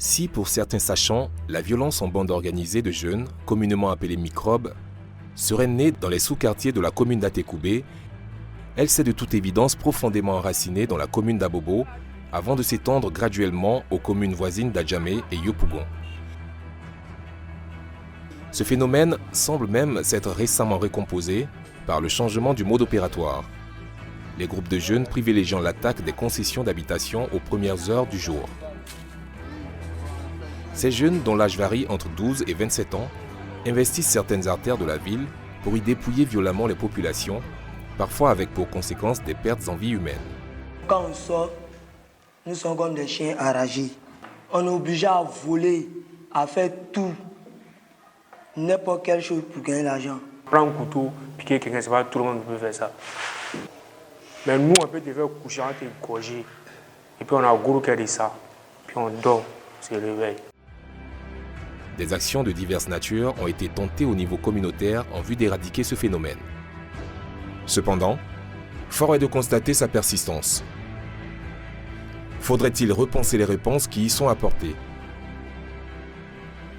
Si pour certains sachants, la violence en bande organisée de jeunes, communément appelée microbes, serait née dans les sous-quartiers de la commune d'Atekoubé, elle s'est de toute évidence profondément enracinée dans la commune d'Abobo avant de s'étendre graduellement aux communes voisines d'Adjamé et Yopougon. Ce phénomène semble même s'être récemment recomposé par le changement du mode opératoire. Les groupes de jeunes privilégiant l'attaque des concessions d'habitation aux premières heures du jour. Ces jeunes, dont l'âge varie entre 12 et 27 ans, investissent certaines artères de la ville pour y dépouiller violemment les populations, parfois avec pour conséquence des pertes en vie humaine. Quand on sort, nous sommes comme des chiens enragés. On est obligé à voler, à faire tout, n'importe quelle chose pour gagner l'argent. Prendre un couteau, piquer quelqu'un, c'est pas tout le monde peut faire ça. Mais nous, on peut te faire coucher, on te gorger. Et puis on a un gros cœur de ça. Puis on dort, on se réveille. Des actions de diverses natures ont été tentées au niveau communautaire en vue d'éradiquer ce phénomène. Cependant, fort est de constater sa persistance. Faudrait-il repenser les réponses qui y sont apportées?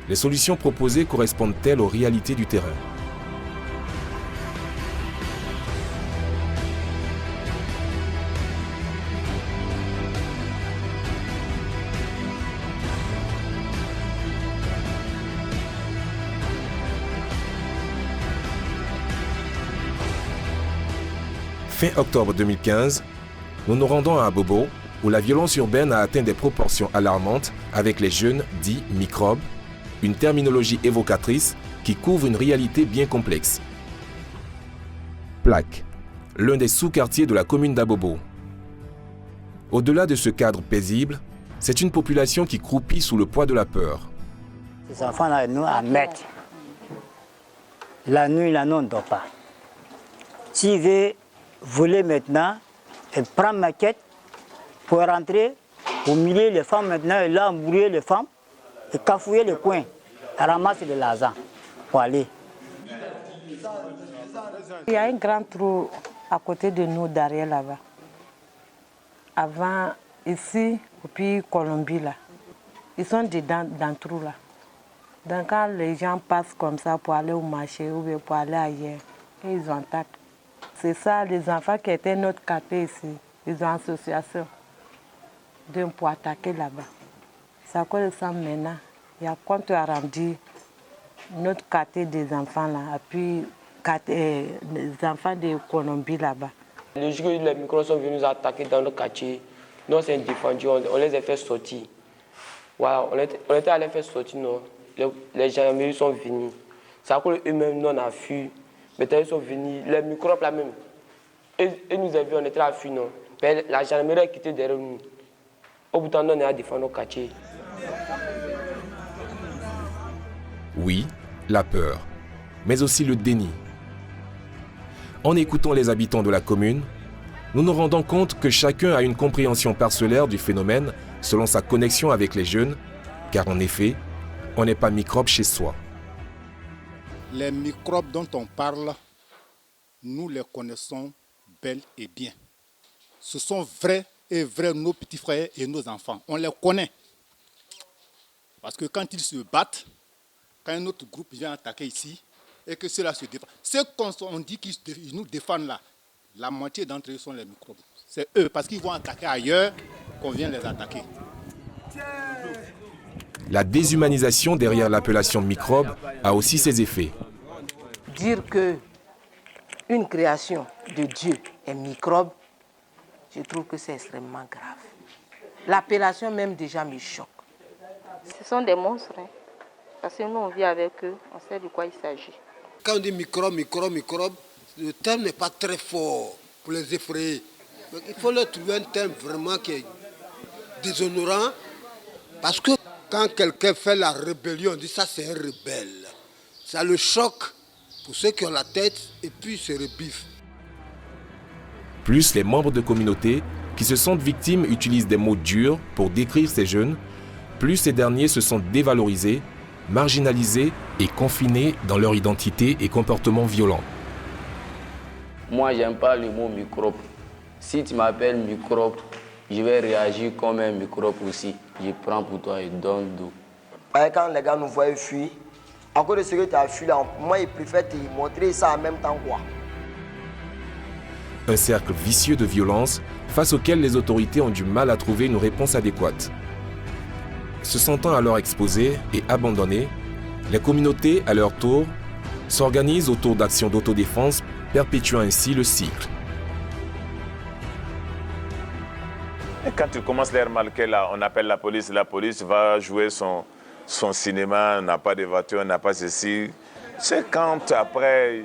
Les solutions proposées correspondent-elles aux réalités du terrain? Fin octobre 2015, nous nous rendons à Abobo, où la violence urbaine a atteint des proportions alarmantes avec les jeunes dits microbes, une terminologie évocatrice qui couvre une réalité bien complexe. Plaque, l'un des sous-quartiers de la commune d'Abobo. Au-delà de ce cadre paisible, c'est une population qui croupit sous le poids de la peur. Ces enfants-là, nous, à mettre. La nuit, là, nous, on ne dort pas. S'il veut voler maintenant, elle prend ma quête pour rentrer au milieu des femmes maintenant, et là, embrouiller les femmes, et cafouiller les coins, elle ramasse de l'argent pour aller. Il y a un grand trou à côté de nous, derrière là-bas. Avant, ici, et puis Colombie, là, ils sont dedans, dans le trou là. Donc quand les gens passent comme ça pour aller au marché ou pour aller ailleurs, et ils ont attaqué. C'est ça, les enfants qui étaient notre quartier ici, ils ont une association pour attaquer là-bas. C'est à cause de ça maintenant, il y a compte à rendu notre quartier des enfants là, et puis les enfants de Colombie là-bas. Le jour où les microbes sont venus nous attaquer dans le quartier, nous on s'est défendus, on les a fait sortir. Voilà, on était allés faire sortir, non. Les gendarmeries sont venus. C'est à cause d'eux-mêmes, nous on a fui. Maintenant ils sont venus, les microbes là même. Et nous avons vu, on était à fuir, non. Mais la gendarmerie a quitté derrière nous. Au bout d'un temps, on est à défendre nos quartiers. Oui, la peur, mais aussi le déni. En écoutant les habitants de la commune, nous nous rendons compte que chacun a une compréhension parcellaire du phénomène selon sa connexion avec les jeunes, car en effet, on n'est pas microbe chez soi. Les microbes dont on parle, nous les connaissons bel et bien. Ce sont vrais nos petits frères et nos enfants. On les connaît. Parce que quand ils se battent, quand un autre groupe vient attaquer ici, et que ceux-là se défendent, ceux qu'on dit qu'ils nous défendent là, la moitié d'entre eux sont les microbes. C'est eux, parce qu'ils vont attaquer ailleurs, qu'on vient les attaquer. La déshumanisation derrière l'appellation microbe a aussi ses effets. Dire que une création de Dieu est microbe, je trouve que c'est extrêmement grave. L'appellation même déjà me choque. Ce sont des monstres, hein. Parce que nous on vit avec eux, on sait de quoi il s'agit. Quand on dit microbe, le terme n'est pas très fort pour les effrayer. Donc il faut leur trouver un terme vraiment qui est déshonorant. Parce que quand quelqu'un fait la rébellion, on dit ça c'est un rebelle. Ça le choque pour ceux qui ont la tête et puis se rebiffent. Plus les membres de communautés qui se sentent victimes utilisent des mots durs pour décrire ces jeunes, plus ces derniers se sentent dévalorisés, marginalisés et confinés dans leur identité et comportements violents. Moi, j'aime pas le mot microbe. Si tu m'appelles microbe, je vais réagir comme un microbe aussi. je prends pour toi et donne d'eau. Quand les gars nous voient fuir, à cause de ce que tu as fui là, moi, ils préfèrent te montrer ça en même temps, quoi. Un cercle vicieux de violence face auquel les autorités ont du mal à trouver une réponse adéquate. Se sentant alors exposées et abandonnées, les communautés, à leur tour, s'organisent autour d'actions d'autodéfense, perpétuant ainsi le cycle. Et quand tu commences à les remarquer, là, on appelle la police va jouer son cinéma, on n'a pas de voiture, on n'a pas ceci. C'est quand après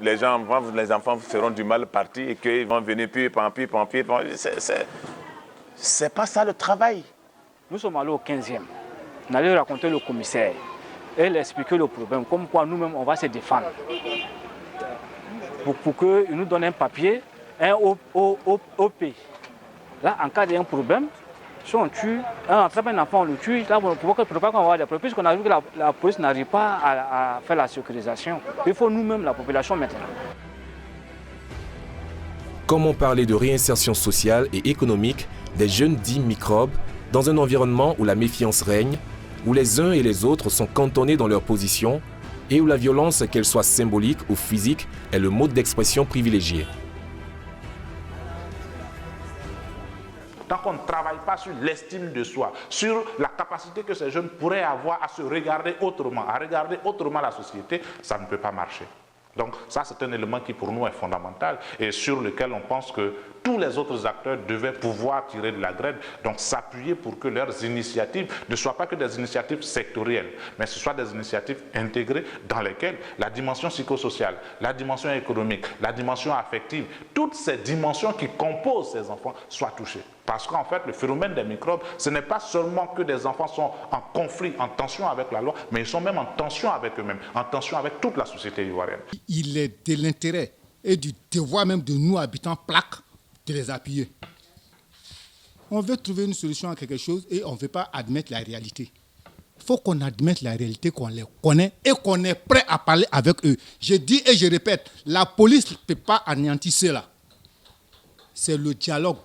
les enfants seront du mal partis et qu'ils vont venir puis. C'est pas ça le travail. Nous sommes allés au 15e. On allait raconter le commissaire et lui expliquer le problème, comme quoi nous-mêmes on va se défendre. Pour qu'il nous donne un papier, un OP. Là, en cas d'un problème, si on tue, on attrape un enfant, on le tue, là, pour pas qu'on va avoir des problèmes, puisqu'on a vu que la police n'arrive pas à faire la sécurisation. Il faut nous-mêmes, la population, maintenant. Comment parler de réinsertion sociale et économique des jeunes dits microbes dans un environnement où la méfiance règne, où les uns et les autres sont cantonnés dans leur position et où la violence, qu'elle soit symbolique ou physique, est le mode d'expression privilégié. Tant qu'on ne travaille pas sur l'estime de soi, sur la capacité que ces jeunes pourraient avoir à se regarder autrement, à regarder autrement la société, ça ne peut pas marcher. Donc ça, c'est un élément qui pour nous est fondamental et sur lequel on pense que tous les autres acteurs devaient pouvoir tirer de la graine, donc s'appuyer pour que leurs initiatives ne soient pas que des initiatives sectorielles, mais ce soient des initiatives intégrées dans lesquelles la dimension psychosociale, la dimension économique, la dimension affective, toutes ces dimensions qui composent ces enfants soient touchées. Parce qu'en fait, le phénomène des microbes, ce n'est pas seulement que des enfants sont en conflit, en tension avec la loi, mais ils sont même en tension avec eux-mêmes, en tension avec toute la société ivoirienne. Il est de l'intérêt et du devoir même de nous, habitants plaques, de les appuyer. On veut trouver une solution à quelque chose et on ne veut pas admettre la réalité. Il faut qu'on admette la réalité, qu'on les connaît et qu'on est prêt à parler avec eux. Je dis et je répète, la police ne peut pas anéantir cela. C'est le dialogue